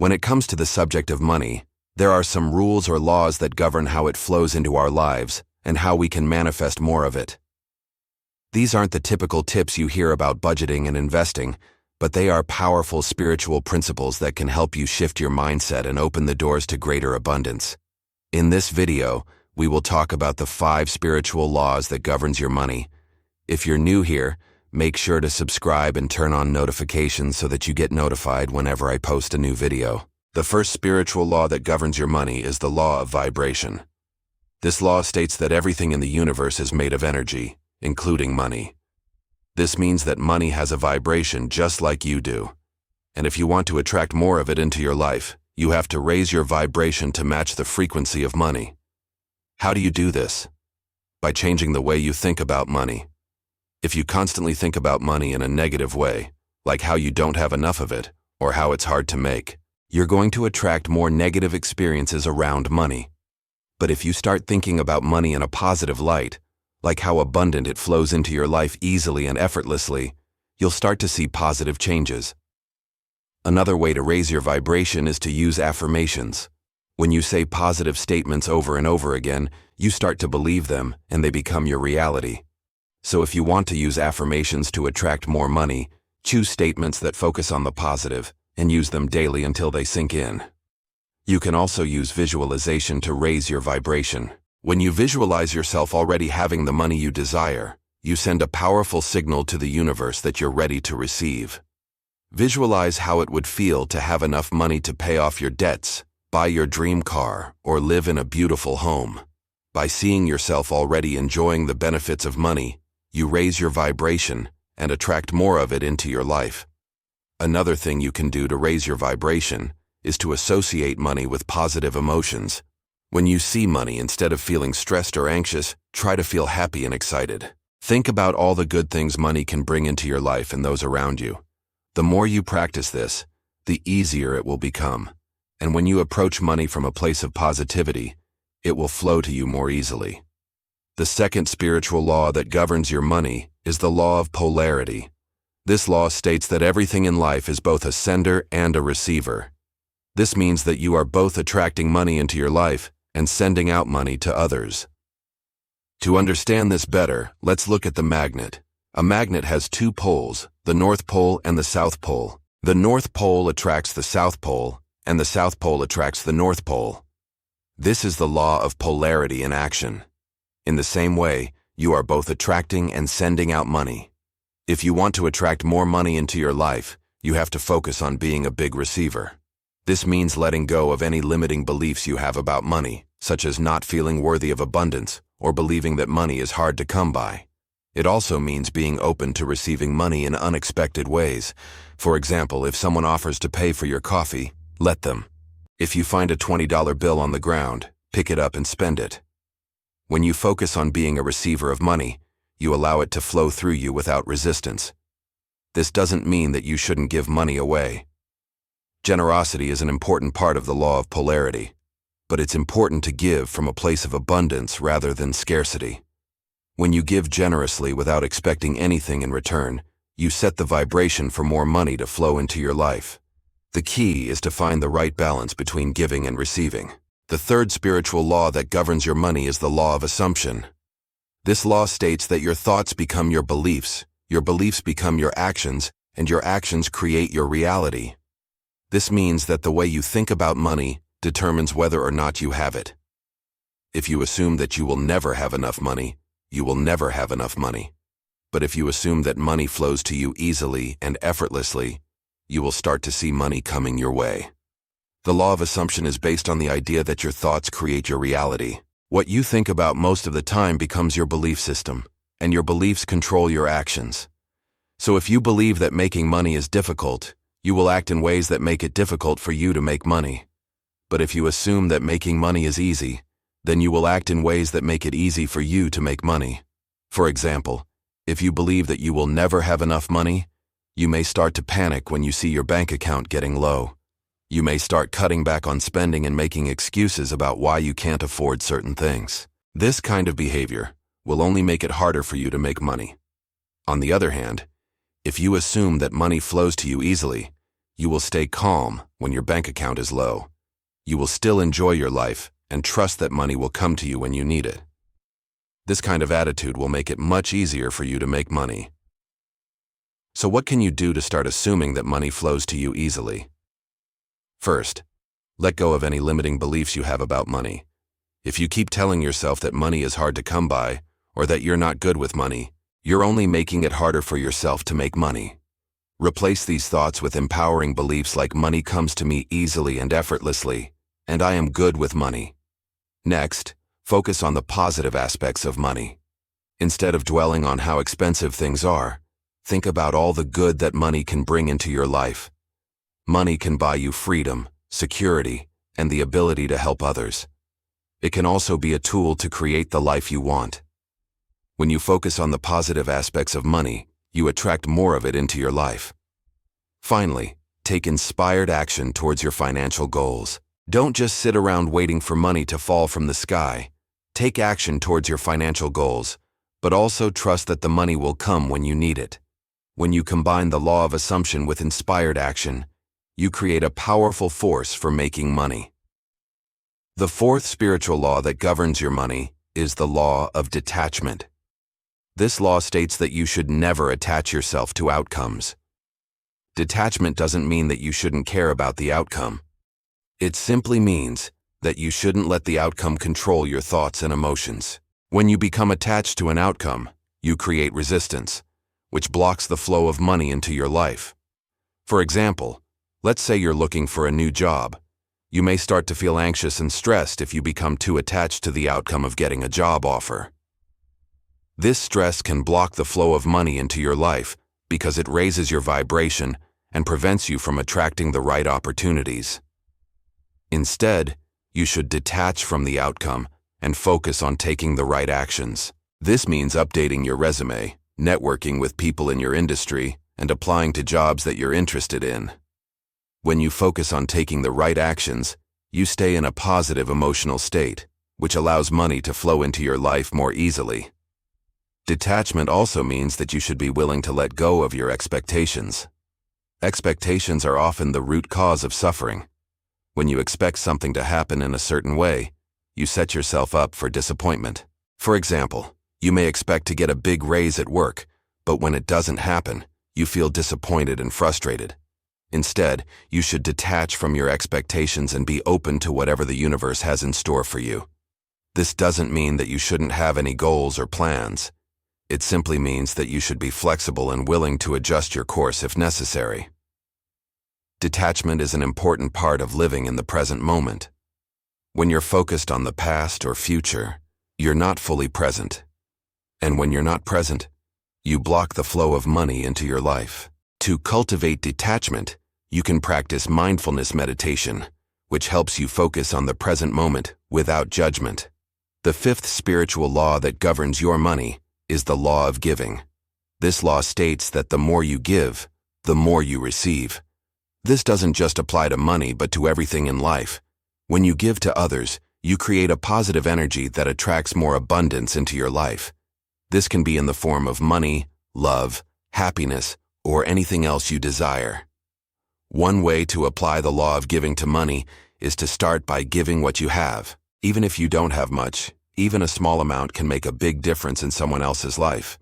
When it comes to the subject of money, there are some rules or laws that govern how it flows into our lives and how we can manifest more of it. These aren't the typical tips you hear about budgeting and investing, but they are powerful spiritual principles that can help you shift your mindset and open the doors to greater abundance. In this video, we will talk about the 5 spiritual laws that governs your money. If you're new here, make sure to subscribe and turn on notifications so that you get notified whenever I post a new video. The first spiritual law that governs your money is the law of vibration. This law states that everything in the universe is made of energy, including money. This means that money has a vibration just like you do. And if you want to attract more of it into your life, you have to raise your vibration to match the frequency of money. How do you do this? By changing the way you think about money. If you constantly think about money in a negative way, like how you don't have enough of it, or how it's hard to make, you're going to attract more negative experiences around money. But if you start thinking about money in a positive light, like how abundant it flows into your life easily and effortlessly, you'll start to see positive changes. Another way to raise your vibration is to use affirmations. When you say positive statements over and over again, you start to believe them and they become your reality. So if you want to use affirmations to attract more money, choose statements that focus on the positive and use them daily until they sink in. You can also use visualization to raise your vibration. When you visualize yourself already having the money you desire, you send a powerful signal to the universe that you're ready to receive. Visualize how it would feel to have enough money to pay off your debts, buy your dream car, or live in a beautiful home. By seeing yourself already enjoying the benefits of money, you raise your vibration and attract more of it into your life. Another thing you can do to raise your vibration is to associate money with positive emotions. When you see money, instead of feeling stressed or anxious, try to feel happy and excited. Think about all the good things money can bring into your life and those around you. The more you practice this, the easier it will become. And when you approach money from a place of positivity, it will flow to you more easily. The second spiritual law that governs your money is the law of polarity. This law states that everything in life is both a sender and a receiver. This means that you are both attracting money into your life and sending out money to others. To understand this better, let's look at the magnet. A magnet has 2 poles, the North Pole and the South Pole. The North Pole attracts the South Pole, and the South Pole attracts the North Pole. This is the law of polarity in action. In the same way, you are both attracting and sending out money. If you want to attract more money into your life, you have to focus on being a big receiver. This means letting go of any limiting beliefs you have about money, such as not feeling worthy of abundance or believing that money is hard to come by. It also means being open to receiving money in unexpected ways. For example, if someone offers to pay for your coffee, let them. If you find a $20 bill on the ground, pick it up and spend it. When you focus on being a receiver of money, you allow it to flow through you without resistance. This doesn't mean that you shouldn't give money away. Generosity is an important part of the law of polarity, but it's important to give from a place of abundance rather than scarcity. When you give generously without expecting anything in return, you set the vibration for more money to flow into your life. The key is to find the right balance between giving and receiving. The third spiritual law that governs your money is the law of assumption. This law states that your thoughts become your beliefs become your actions, and your actions create your reality. This means that the way you think about money determines whether or not you have it. If you assume that you will never have enough money, you will never have enough money. But if you assume that money flows to you easily and effortlessly, you will start to see money coming your way. The law of assumption is based on the idea that your thoughts create your reality. What you think about most of the time becomes your belief system, and your beliefs control your actions. So if you believe that making money is difficult, you will act in ways that make it difficult for you to make money. But if you assume that making money is easy, then you will act in ways that make it easy for you to make money. For example, if you believe that you will never have enough money, you may start to panic when you see your bank account getting low. You may start cutting back on spending and making excuses about why you can't afford certain things. This kind of behavior will only make it harder for you to make money. On the other hand, if you assume that money flows to you easily, You will stay calm when your bank account is low. You will still enjoy your life and trust that money will come to you when you need it. This kind of attitude will make it much easier for you to make money. So what can you do to start assuming that money flows to you easily? First, let go of any limiting beliefs you have about money. If you keep telling yourself that money is hard to come by, or that you're not good with money, you're only making it harder for yourself to make money. Replace these thoughts with empowering beliefs like money comes to me easily and effortlessly, and I am good with money. Next, focus on the positive aspects of money. Instead of dwelling on how expensive things are, think about all the good that money can bring into your life. Money can buy you freedom, security, and the ability to help others. It can also be a tool to create the life you want. When you focus on the positive aspects of money, you attract more of it into your life. Finally, take inspired action towards your financial goals. Don't just sit around waiting for money to fall from the sky. Take action towards your financial goals, but also trust that the money will come when you need it. When you combine the law of assumption with inspired action, you create a powerful force for making money. The fourth spiritual law that governs your money is the law of detachment. This law states that you should never attach yourself to outcomes. Detachment doesn't mean that you shouldn't care about the outcome. It simply means that you shouldn't let the outcome control your thoughts and emotions. When you become attached to an outcome, you create resistance, which blocks the flow of money into your life. For example, let's say you're looking for a new job. You may start to feel anxious and stressed if you become too attached to the outcome of getting a job offer. This stress can block the flow of money into your life because it raises your vibration and prevents you from attracting the right opportunities. Instead, you should detach from the outcome and focus on taking the right actions. This means updating your resume, networking with people in your industry, and applying to jobs that you're interested in. When you focus on taking the right actions, you stay in a positive emotional state, which allows money to flow into your life more easily. Detachment also means that you should be willing to let go of your expectations. Expectations are often the root cause of suffering. When you expect something to happen in a certain way, you set yourself up for disappointment. For example, you may expect to get a big raise at work, but when it doesn't happen, you feel disappointed and frustrated. Instead, you should detach from your expectations and be open to whatever the universe has in store for you. This doesn't mean that you shouldn't have any goals or plans. It simply means that you should be flexible and willing to adjust your course if necessary. Detachment is an important part of living in the present moment. When you're focused on the past or future, you're not fully present. And when you're not present, you block the flow of money into your life. To cultivate detachment, you can practice mindfulness meditation, which helps you focus on the present moment without judgment. The fifth spiritual law that governs your money is the law of giving. This law states that the more you give, the more you receive. This doesn't just apply to money, but to everything in life. When you give to others, you create a positive energy that attracts more abundance into your life. This can be in the form of money, love, happiness, or anything else you desire. One way to apply the law of giving to money is to start by giving what you have. Even if you don't have much, even a small amount can make a big difference in someone else's life.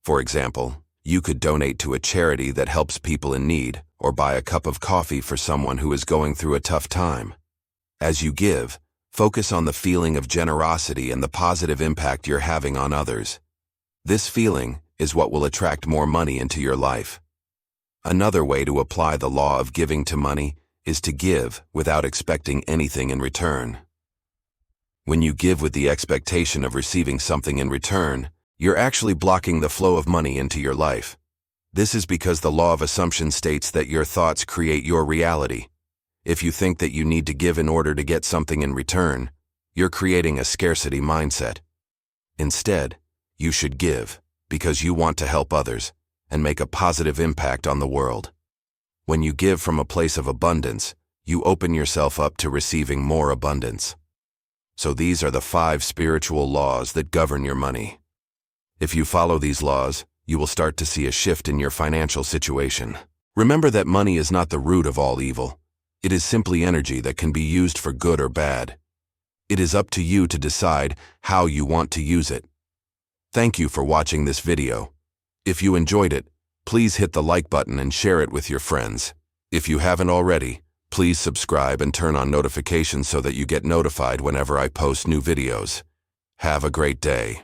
For example, you could donate to a charity that helps people in need, or buy a cup of coffee for someone who is going through a tough time. As you give, focus on the feeling of generosity and the positive impact you're having on others. This feeling is what will attract more money into your life. Another way to apply the law of giving to money is to give without expecting anything in return. When you give with the expectation of receiving something in return, you're actually blocking the flow of money into your life. This is because the law of assumption states that your thoughts create your reality. If you think that you need to give in order to get something in return, you're creating a scarcity mindset. Instead, you should give because you want to help others and make a positive impact on the world. When you give from a place of abundance, you open yourself up to receiving more abundance. So these are the 5 spiritual laws that govern your money. If you follow these laws, you will start to see a shift in your financial situation. Remember that money is not the root of all evil. It is simply energy that can be used for good or bad. It is up to you to decide how you want to use it. Thank you for watching this video. If you enjoyed it, please hit the like button and share it with your friends. If you haven't already, please subscribe and turn on notifications so that you get notified whenever I post new videos. Have a great day.